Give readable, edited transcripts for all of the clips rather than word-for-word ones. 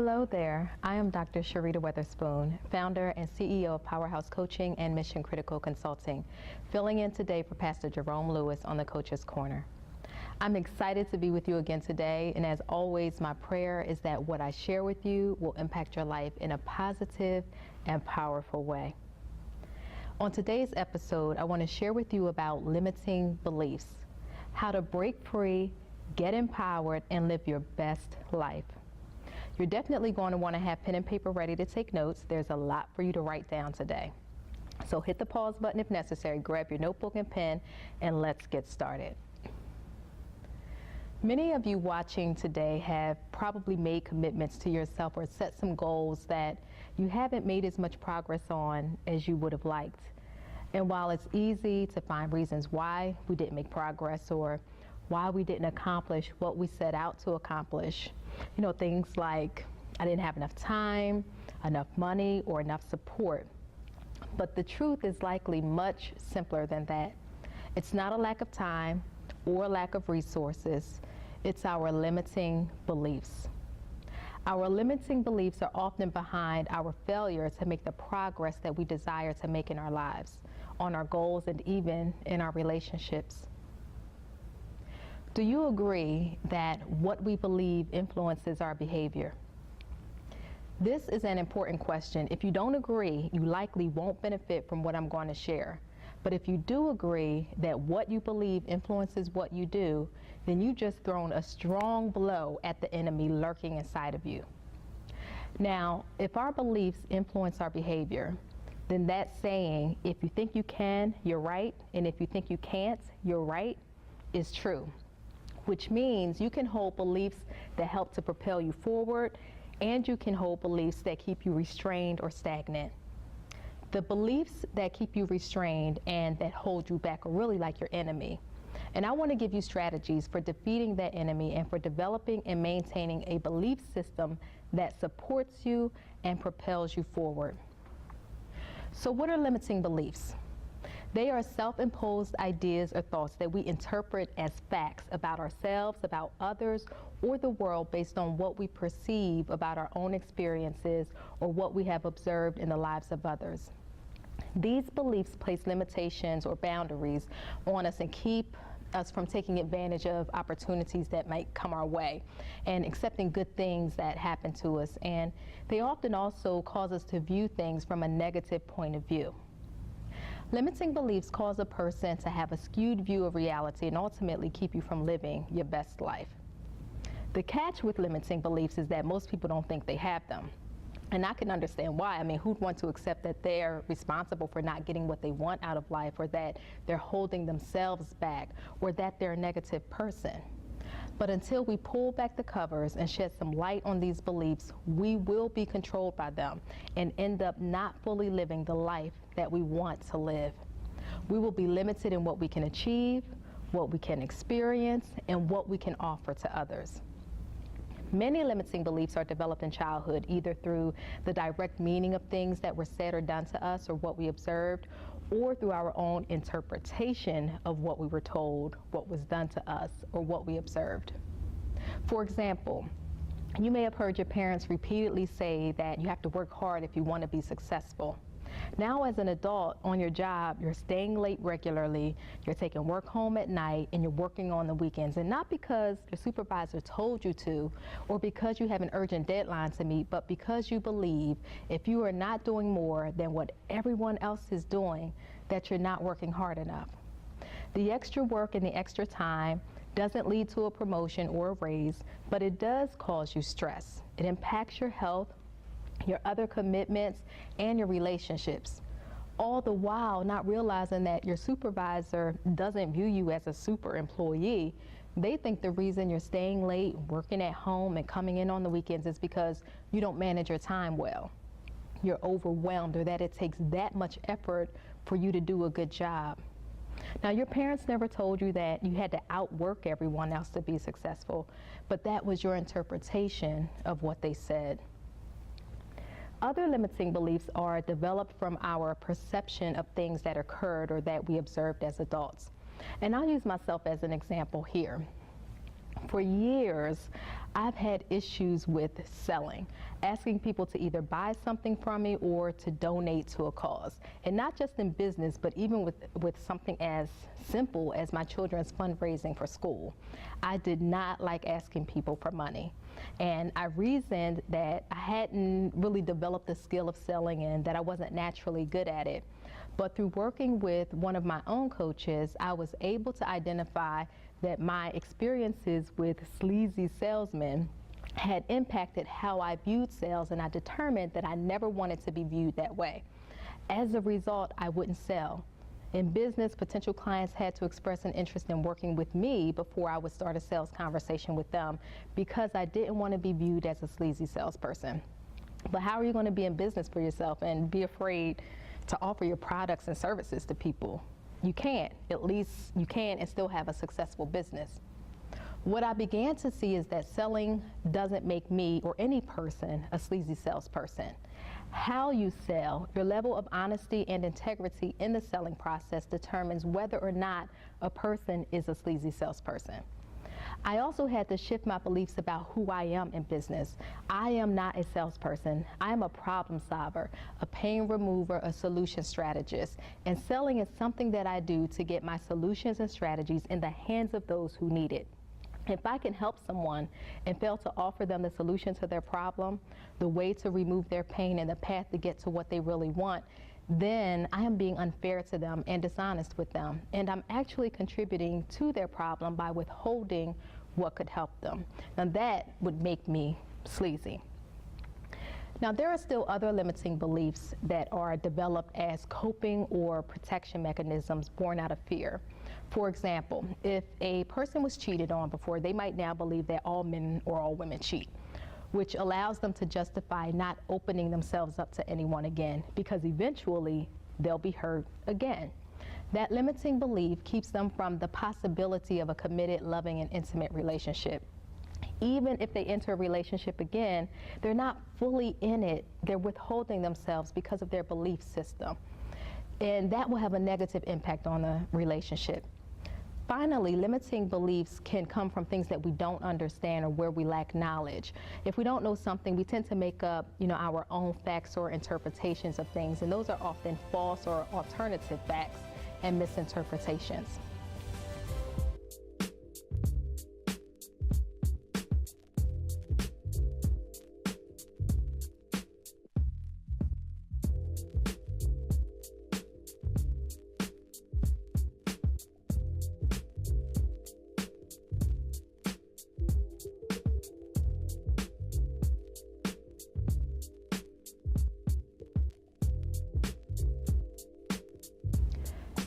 Hello there. I am Dr. Sharita Weatherspoon, founder and CEO of Powerhouse Coaching and Mission Critical Consulting, filling in today for Pastor Jerome Lewis on the Coach's Corner. I'm excited to be with you again today, and as always, my prayer is that what I share with you will impact your life in a positive and powerful way. On today's episode, I want to share with you about limiting beliefs, how to break free, get empowered, and live your best life. You're definitely going to want to have pen and paper ready to take notes. There's a lot for you to write down today. So hit the pause button if necessary, grab your notebook and pen, and let's get started. Many of you watching today have probably made commitments to yourself or set some goals that you haven't made as much progress on as you would have liked. And while it's easy to find reasons why we didn't make progress or why we didn't accomplish what we set out to accomplish, things like I didn't have enough time, enough money, or enough support. But the truth is likely much simpler than that. It's not a lack of time or lack of resources. It's our limiting beliefs. Our limiting beliefs are often behind our failure to make the progress that we desire to make in our lives, on our goals, and even in our relationships. Do you agree that what we believe influences our behavior? This is an important question. If you don't agree, you likely won't benefit from what I'm going to share. But if you do agree that what you believe influences what you do, then you just thrown a strong blow at the enemy lurking inside of you. Now, if our beliefs influence our behavior, then that saying, if you think you can, you're right, and if you think you can't, you're right, is true. Which means you can hold beliefs that help to propel you forward, and you can hold beliefs that keep you restrained or stagnant. The beliefs that keep you restrained and that hold you back are really like your enemy. And I want to give you strategies for defeating that enemy and for developing and maintaining a belief system that supports you and propels you forward. So what are limiting beliefs? They are self-imposed ideas or thoughts that we interpret as facts about ourselves, about others, or the world based on what we perceive about our own experiences or what we have observed in the lives of others. These beliefs place limitations or boundaries on us and keep us from taking advantage of opportunities that might come our way and accepting good things that happen to us. And they often also cause us to view things from a negative point of view. Limiting beliefs cause a person to have a skewed view of reality and ultimately keep you from living your best life. The catch with limiting beliefs is that most people don't think they have them. And I can understand why. I mean, who'd want to accept that they're responsible for not getting what they want out of life, or that they're holding themselves back, or that they're a negative person? But until we pull back the covers and shed some light on these beliefs, we will be controlled by them and end up not fully living the life that we want to live. We will be limited in what we can achieve, what we can experience, and what we can offer to others. Many limiting beliefs are developed in childhood, either through the direct meaning of things that were said or done to us or what we observed, or through our own interpretation of what we were told, what was done to us, or what we observed. For example, you may have heard your parents repeatedly say that you have to work hard if you want to be successful. Now, as an adult on your job, you're staying late regularly, you're taking work home at night, and you're working on the weekends. And not because your supervisor told you to, or because you have an urgent deadline to meet, but because you believe if you are not doing more than what everyone else is doing, that you're not working hard enough. The extra work and the extra time doesn't lead to a promotion or a raise, but it does cause you stress. It impacts your health, your other commitments, and your relationships. All the while not realizing that your supervisor doesn't view you as a super employee. They think the reason you're staying late, working at home, and coming in on the weekends is because you don't manage your time well. You're overwhelmed, or that it takes that much effort for you to do a good job. Now, your parents never told you that you had to outwork everyone else to be successful, but that was your interpretation of what they said. Other limiting beliefs are developed from our perception of things that occurred or that we observed as adults. And I'll use myself as an example here. For years, I've had issues with selling, asking people to either buy something from me or to donate to a cause. And not just in business, but even with something as simple as my children's fundraising for school. I did not like asking people for money. And I reasoned that I hadn't really developed the skill of selling and that I wasn't naturally good at it. But through working with one of my own coaches, I was able to identify that my experiences with sleazy salesmen had impacted how I viewed sales, and I determined that I never wanted to be viewed that way. As a result, I wouldn't sell. In business, potential clients had to express an interest in working with me before I would start a sales conversation with them because I didn't want to be viewed as a sleazy salesperson. But how are you going to be in business for yourself and be afraid to offer your products and services to people? You can't. At least you can and still have a successful business. What I began to see is that selling doesn't make me or any person a sleazy salesperson. How you sell, your level of honesty and integrity in the selling process determines whether or not a person is a sleazy salesperson. I also had to shift my beliefs about who I am in business. I am not a salesperson. I am a problem solver, a pain remover, a solution strategist. And selling is something that I do to get my solutions and strategies in the hands of those who need it. If I can help someone and fail to offer them the solution to their problem, the way to remove their pain and the path to get to what they really want, then I am being unfair to them and dishonest with them. And I'm actually contributing to their problem by withholding what could help them. Now that would make me sleazy. Now there are still other limiting beliefs that are developed as coping or protection mechanisms born out of fear. For example, if a person was cheated on before, they might now believe that all men or all women cheat, which allows them to justify not opening themselves up to anyone again, because eventually they'll be hurt again. That limiting belief keeps them from the possibility of a committed, loving, and intimate relationship. Even if they enter a relationship again, they're not fully in it. They're withholding themselves because of their belief system. And that will have a negative impact on the relationship. Finally, limiting beliefs can come from things that we don't understand or where we lack knowledge. If we don't know something, we tend to make up, our own facts or interpretations of things, and those are often false or alternative facts and misinterpretations.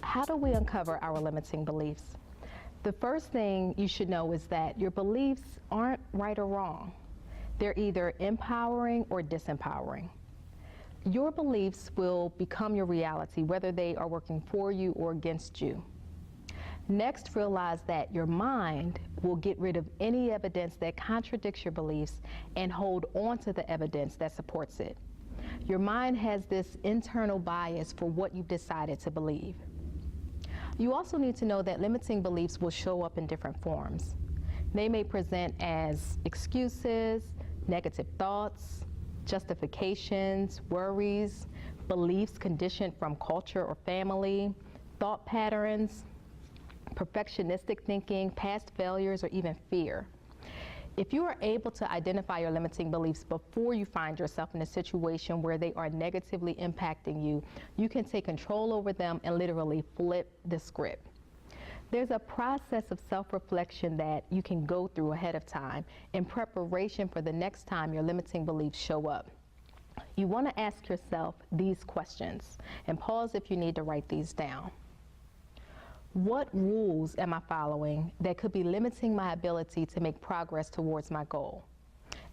How do we uncover our limiting beliefs? The first thing you should know is that your beliefs aren't right or wrong. They're either empowering or disempowering. Your beliefs will become your reality, whether they are working for you or against you. Next, realize that your mind will get rid of any evidence that contradicts your beliefs and hold on to the evidence that supports it. Your mind has this internal bias for what you've decided to believe. You also need to know that limiting beliefs will show up in different forms. They may present as excuses, negative thoughts, justifications, worries, beliefs conditioned from culture or family, thought patterns, perfectionistic thinking, past failures, or even fear. If you are able to identify your limiting beliefs before you find yourself in a situation where they are negatively impacting you, you can take control over them and literally flip the script. There's a process of self-reflection that you can go through ahead of time in preparation for the next time your limiting beliefs show up. You want to ask yourself these questions and pause if you need to write these down. What rules am I following that could be limiting my ability to make progress towards my goal?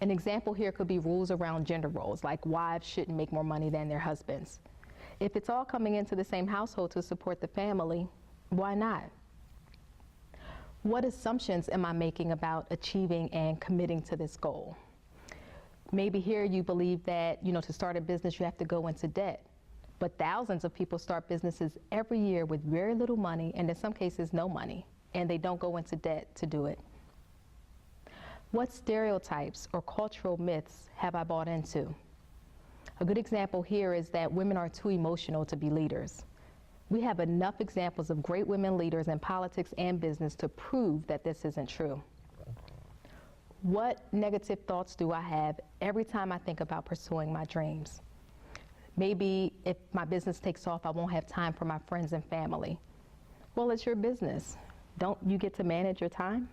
An example here could be rules around gender roles, like wives shouldn't make more money than their husbands. If it's all coming into the same household to support the family, why not? What assumptions am I making about achieving and committing to this goal? Maybe here you believe that, to start a business you have to go into debt. But thousands of people start businesses every year with very little money and in some cases no money, and they don't go into debt to do it. What stereotypes or cultural myths have I bought into? A good example here is that women are too emotional to be leaders. We have enough examples of great women leaders in politics and business to prove that this isn't true. What negative thoughts do I have every time I think about pursuing my dreams? Maybe if my business takes off, I won't have time for my friends and family. Well, it's your business. Don't you get to manage your time?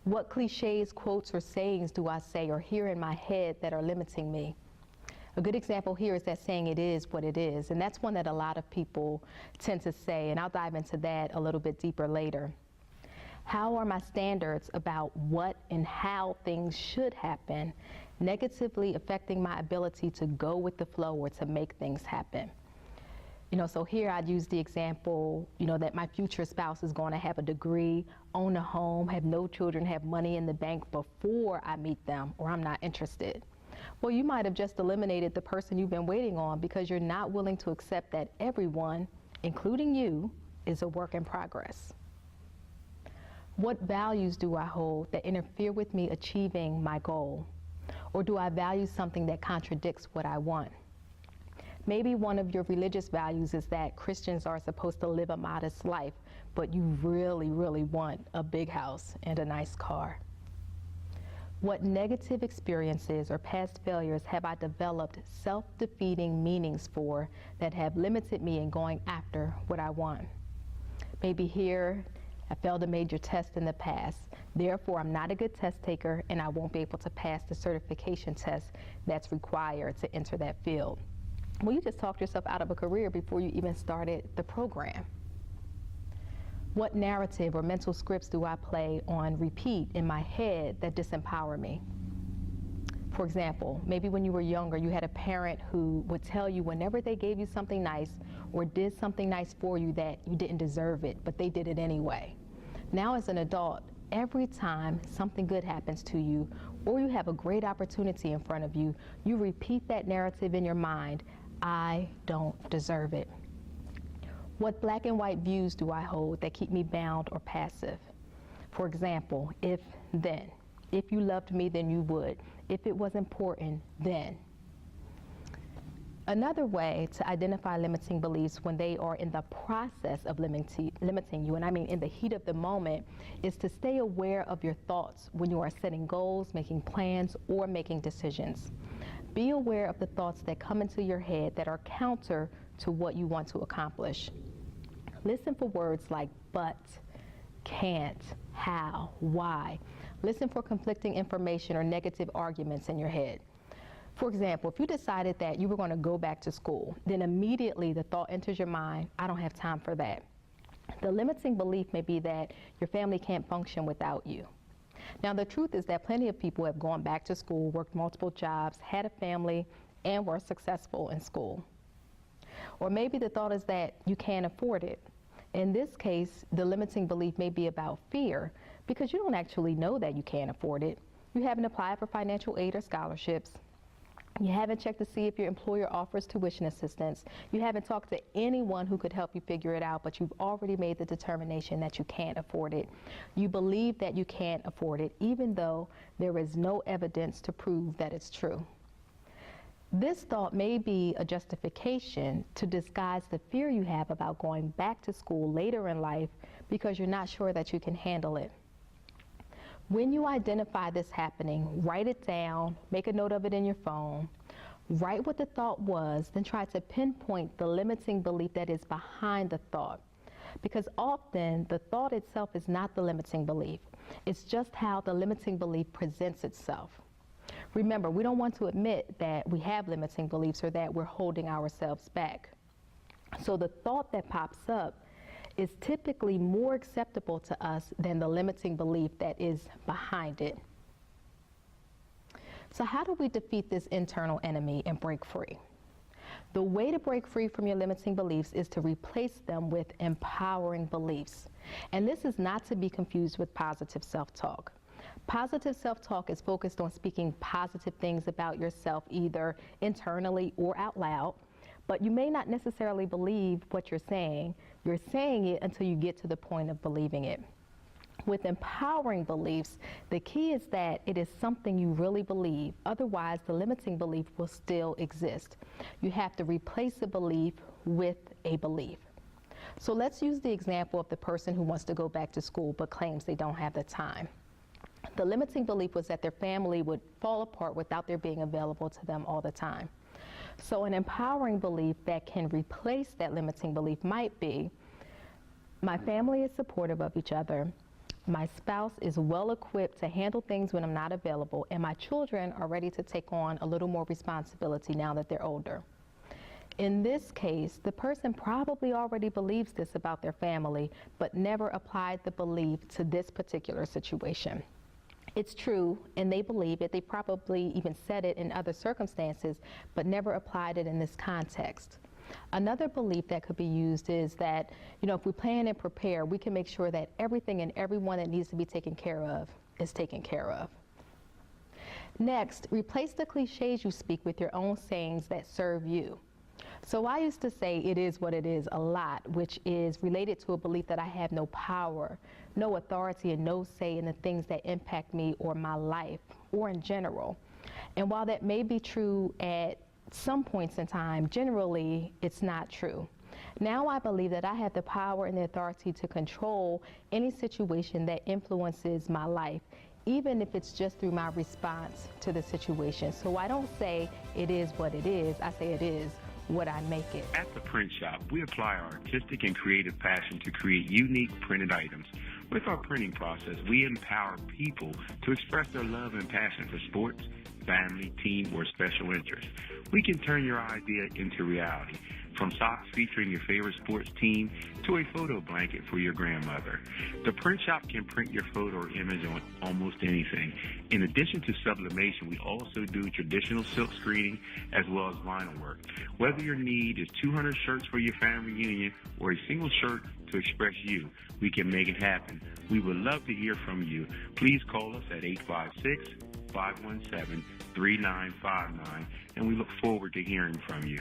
What cliches, quotes, or sayings do I say or hear in my head that are limiting me? A good example here is that saying, "It is what it is," and that's one that a lot of people tend to say, and I'll dive into that a little bit deeper later. How are my standards about what and how things should happen negatively affecting my ability to go with the flow or to make things happen? So here I'd use the example, that my future spouse is going to have a degree, own a home, have no children, have money in the bank before I meet them, or I'm not interested. Well, you might have just eliminated the person you've been waiting on because you're not willing to accept that everyone, including you, is a work in progress. What values do I hold that interfere with me achieving my goal? Or do I value something that contradicts what I want? Maybe one of your religious values is that Christians are supposed to live a modest life, but you really, really want a big house and a nice car. What negative experiences or past failures have I developed self-defeating meanings for that have limited me in going after what I want? Maybe here, I failed a major test in the past. Therefore, I'm not a good test taker and I won't be able to pass the certification test that's required to enter that field. Well, you just talked yourself out of a career before you even started the program. What narrative or mental scripts do I play on repeat in my head that disempower me? For example, maybe when you were younger, you had a parent who would tell you whenever they gave you something nice or did something nice for you that you didn't deserve it, but they did it anyway. Now as an adult, every time something good happens to you or you have a great opportunity in front of you, you repeat that narrative in your mind, "I don't deserve it." What black and white views do I hold that keep me bound or passive? For example, if then. If you loved me, then you would. If it was important, then. Another way to identify limiting beliefs when they are in the process of limiting you, and I mean in the heat of the moment, is to stay aware of your thoughts when you are setting goals, making plans, or making decisions. Be aware of the thoughts that come into your head that are counter to what you want to accomplish. Listen for words like but, can't, how, why. Listen for conflicting information or negative arguments in your head. For example, if you decided that you were going to go back to school, then immediately the thought enters your mind, "I don't have time for that." The limiting belief may be that your family can't function without you. Now, the truth is that plenty of people have gone back to school, worked multiple jobs, had a family, and were successful in school. Or maybe the thought is that you can't afford it. In this case, the limiting belief may be about fear because you don't actually know that you can't afford it. You haven't applied for financial aid or scholarships. You haven't checked to see if your employer offers tuition assistance. You haven't talked to anyone who could help you figure it out, but you've already made the determination that you can't afford it. You believe that you can't afford it, even though there is no evidence to prove that it's true. This thought may be a justification to disguise the fear you have about going back to school later in life because you're not sure that you can handle it. When you identify this happening, write it down, make a note of it in your phone, write what the thought was, then try to pinpoint the limiting belief that is behind the thought. Because often the thought itself is not the limiting belief. It's just how the limiting belief presents itself. Remember, we don't want to admit that we have limiting beliefs or that we're holding ourselves back. So the thought that pops up is typically more acceptable to us than the limiting belief that is behind it. So how do we defeat this internal enemy and break free? The way to break free from your limiting beliefs is to replace them with empowering beliefs. And this is not to be confused with positive self-talk. Positive self-talk is focused on speaking positive things about yourself, either internally or out loud. But you may not necessarily believe what you're saying. You're saying it until you get to the point of believing it. With empowering beliefs, the key is that it is something you really believe. Otherwise, the limiting belief will still exist. You have to replace a belief with a belief. So let's use the example of the person who wants to go back to school but claims they don't have the time. The limiting belief was that their family would fall apart without their being available to them all the time. So an empowering belief that can replace that limiting belief might be, my family is supportive of each other, my spouse is well equipped to handle things when I'm not available, and my children are ready to take on a little more responsibility now that they're older. In this case, the person probably already believes this about their family, but never applied the belief to this particular situation. It's true, and they believe it. They probably even said it in other circumstances, but never applied it in this context. Another belief that could be used is that, if we plan and prepare, we can make sure that everything and everyone that needs to be taken care of is taken care of. Next, replace the cliches you speak with your own sayings that serve you. So I used to say it is what it is a lot, which is related to a belief that I have no power, no authority, and no say in the things that impact me or my life or in general. And while that may be true at some points in time, generally it's not true. Now I believe that I have the power and the authority to control any situation that influences my life, even if it's just through my response to the situation. So I don't say it is what it is, I say it is what I make it. At the Print Shop, we apply our artistic and creative passion to create unique printed items. With our printing process, we empower people to express their love and passion for sports, family, team, or special interest. We can turn your idea into reality, from socks featuring your favorite sports team to a photo blanket for your grandmother. The Print Shop can print your photo or image on almost anything. In addition to sublimation, we also do traditional silk screening as well as vinyl work. Whether your need is 200 shirts for your family reunion or a single shirt to express you, we can make it happen. We would love to hear from you. Please call us at 856-517-3959, and we look forward to hearing from you.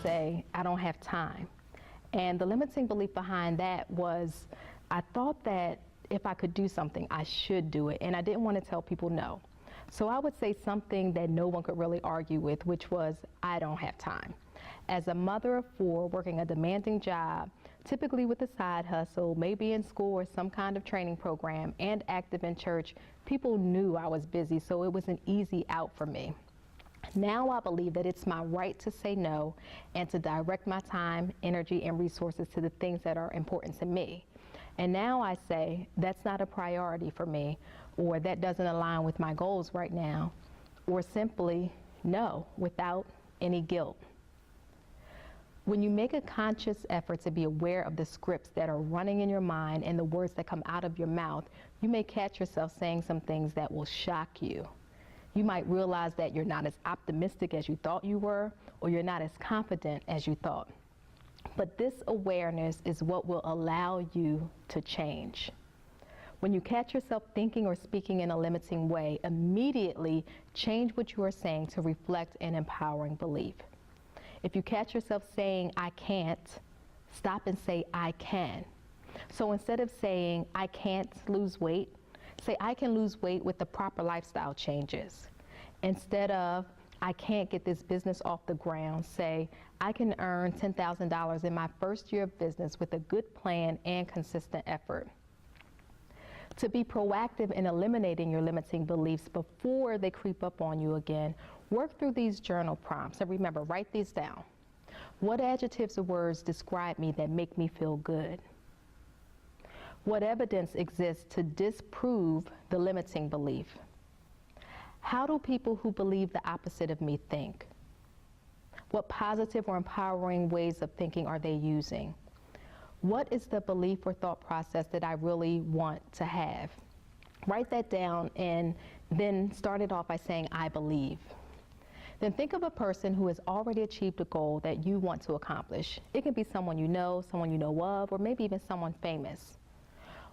Say, I don't have time. And the limiting belief behind that was I thought that if I could do something, I should do it. And I didn't want to tell people no. So I would say something that no one could really argue with, which was, I don't have time. As a mother of 4 working a demanding job, typically with a side hustle, maybe in school or some kind of training program, and active in church, people knew I was busy, so it was an easy out for me. Now I believe that it's my right to say no and to direct my time, energy, and resources to the things that are important to me. And now I say, that's not a priority for me, or that doesn't align with my goals right now, or simply no, without any guilt. When you make a conscious effort to be aware of the scripts that are running in your mind and the words that come out of your mouth, you may catch yourself saying some things that will shock you. You might realize that you're not as optimistic as you thought you were, or you're not as confident as you thought. But this awareness is what will allow you to change. When you catch yourself thinking or speaking in a limiting way, immediately change what you are saying to reflect an empowering belief. If you catch yourself saying, I can't, stop and say, I can. So instead of saying, I can't lose weight, say, I can lose weight with the proper lifestyle changes. Instead of, I can't get this business off the ground, say, I can earn $10,000 in my first year of business with a good plan and consistent effort. To be proactive in eliminating your limiting beliefs before they creep up on you again, work through these journal prompts. And remember, write these down. What adjectives or words describe me that make me feel good? What evidence exists to disprove the limiting belief? How do people who believe the opposite of me think? What positive or empowering ways of thinking are they using? What is the belief or thought process that I really want to have? Write that down and then start it off by saying, I believe. Then think of a person who has already achieved a goal that you want to accomplish. It can be someone you know of, or maybe even someone famous.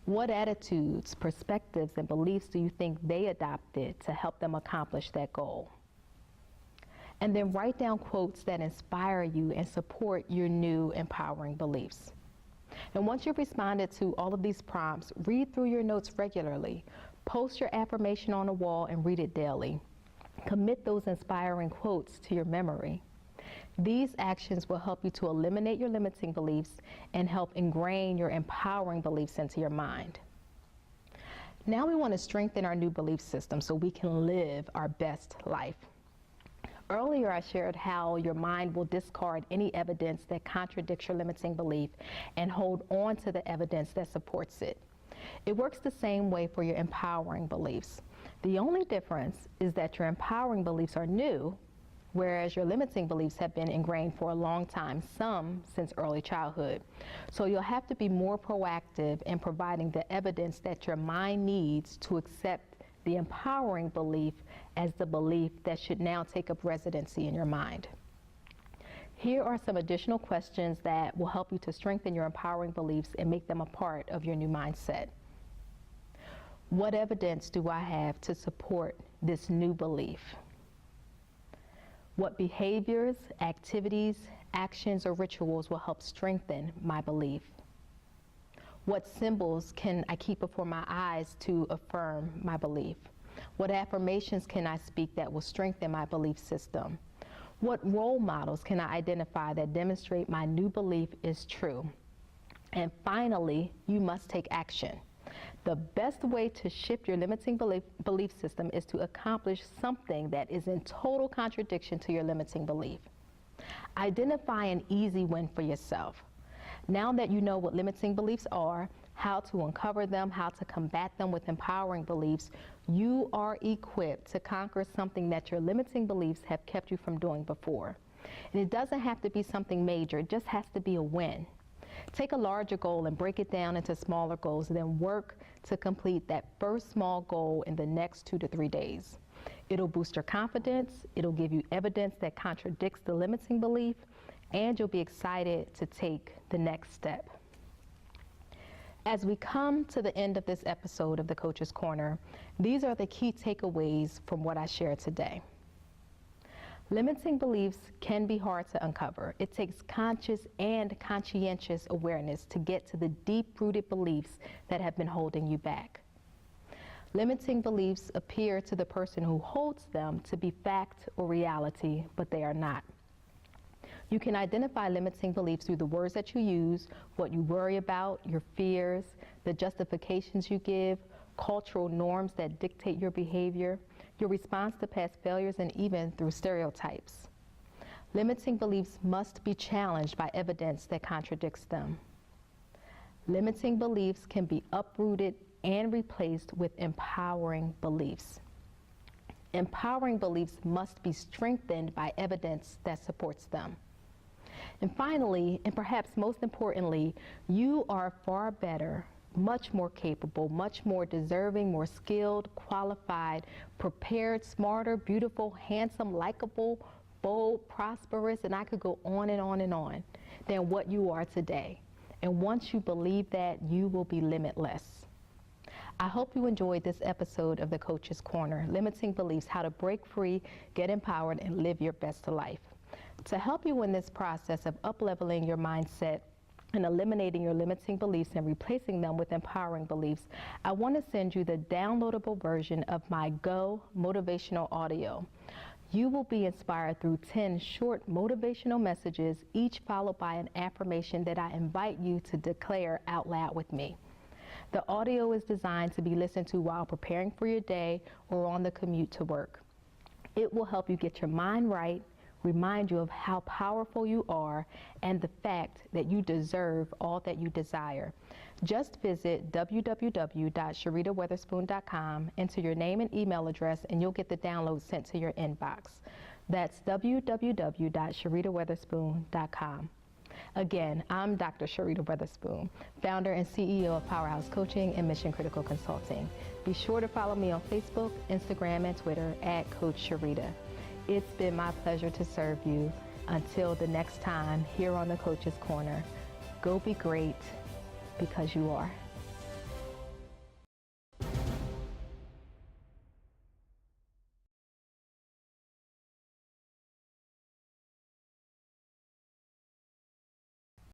What attitudes, perspectives, and beliefs do you think they adopted to help them accomplish that goal? And then write down quotes that inspire you and support your new empowering beliefs. And once you've responded to all of these prompts, read through your notes regularly. Post your affirmation on a wall and read it daily. Commit those inspiring quotes to your memory. These actions will help you to eliminate your limiting beliefs and help ingrain your empowering beliefs into your mind. Now we want to strengthen our new belief system so we can live our best life. Earlier, I shared how your mind will discard any evidence that contradicts your limiting belief and hold on to the evidence that supports it. It works the same way for your empowering beliefs. The only difference is that your empowering beliefs are new, whereas your limiting beliefs have been ingrained for a long time, some since early childhood. So you'll have to be more proactive in providing the evidence that your mind needs to accept the empowering belief as the belief that should now take up residency in your mind. Here are some additional questions that will help you to strengthen your empowering beliefs and make them a part of your new mindset. What evidence do I have to support this new belief? What behaviors, activities, actions, or rituals will help strengthen my belief? What symbols can I keep before my eyes to affirm my belief? What affirmations can I speak that will strengthen my belief system? What role models can I identify that demonstrate my new belief is true? And finally, you must take action. The best way to shift your limiting belief system is to accomplish something that is in total contradiction to your limiting belief. Identify an easy win for yourself. Now that you know what limiting beliefs are, how to uncover them, how to combat them with empowering beliefs, you are equipped to conquer something that your limiting beliefs have kept you from doing before. And it doesn't have to be something major, it just has to be a win. Take a larger goal and break it down into smaller goals, and then work to complete that first small goal in the next 2 to 3 days. It'll boost your confidence, it'll give you evidence that contradicts the limiting belief, and you'll be excited to take the next step. As we come to the end of this episode of the Coach's Corner, these are the key takeaways from what I shared today. Limiting beliefs can be hard to uncover. It takes conscious and conscientious awareness to get to the deep-rooted beliefs that have been holding you back. Limiting beliefs appear to the person who holds them to be fact or reality, but they are not. You can identify limiting beliefs through the words that you use, what you worry about, your fears, the justifications you give, cultural norms that dictate your behavior, your response to past failures, and even through stereotypes. Limiting beliefs must be challenged by evidence that contradicts them. Limiting beliefs can be uprooted and replaced with empowering beliefs. Empowering beliefs must be strengthened by evidence that supports them. And finally, and perhaps most importantly, you are far better, much more capable, much more deserving, more skilled, qualified, prepared, smarter, beautiful, handsome, likable, bold, prosperous, and I could go on and on and on, than what you are today. And once you believe that, you will be limitless. I hope you enjoyed this episode of the Coach's Corner, Limiting Beliefs, How to Break Free, Get Empowered, and Live Your Best Life. To help you in this process of up-leveling your mindset and eliminating your limiting beliefs and replacing them with empowering beliefs, I want to send you the downloadable version of my Go motivational audio. You will be inspired through 10 short motivational messages, each followed by an affirmation that I invite you to declare out loud with me. The audio is designed to be listened to while preparing for your day or on the commute to work. It will help you get your mind right, remind you of how powerful you are, and the fact that you deserve all that you desire. Just visit www.sharitaweatherspoon.com, enter your name and email address, and you'll get the download sent to your inbox. That's www.sharitaweatherspoon.com. Again, I'm Dr. Sharita Weatherspoon, founder and CEO of Powerhouse Coaching and Mission Critical Consulting. Be sure to follow me on Facebook, Instagram, and Twitter at Coach Sharita. It's been my pleasure to serve you. Until the next time here on the Coach's Corner, go be great because you are.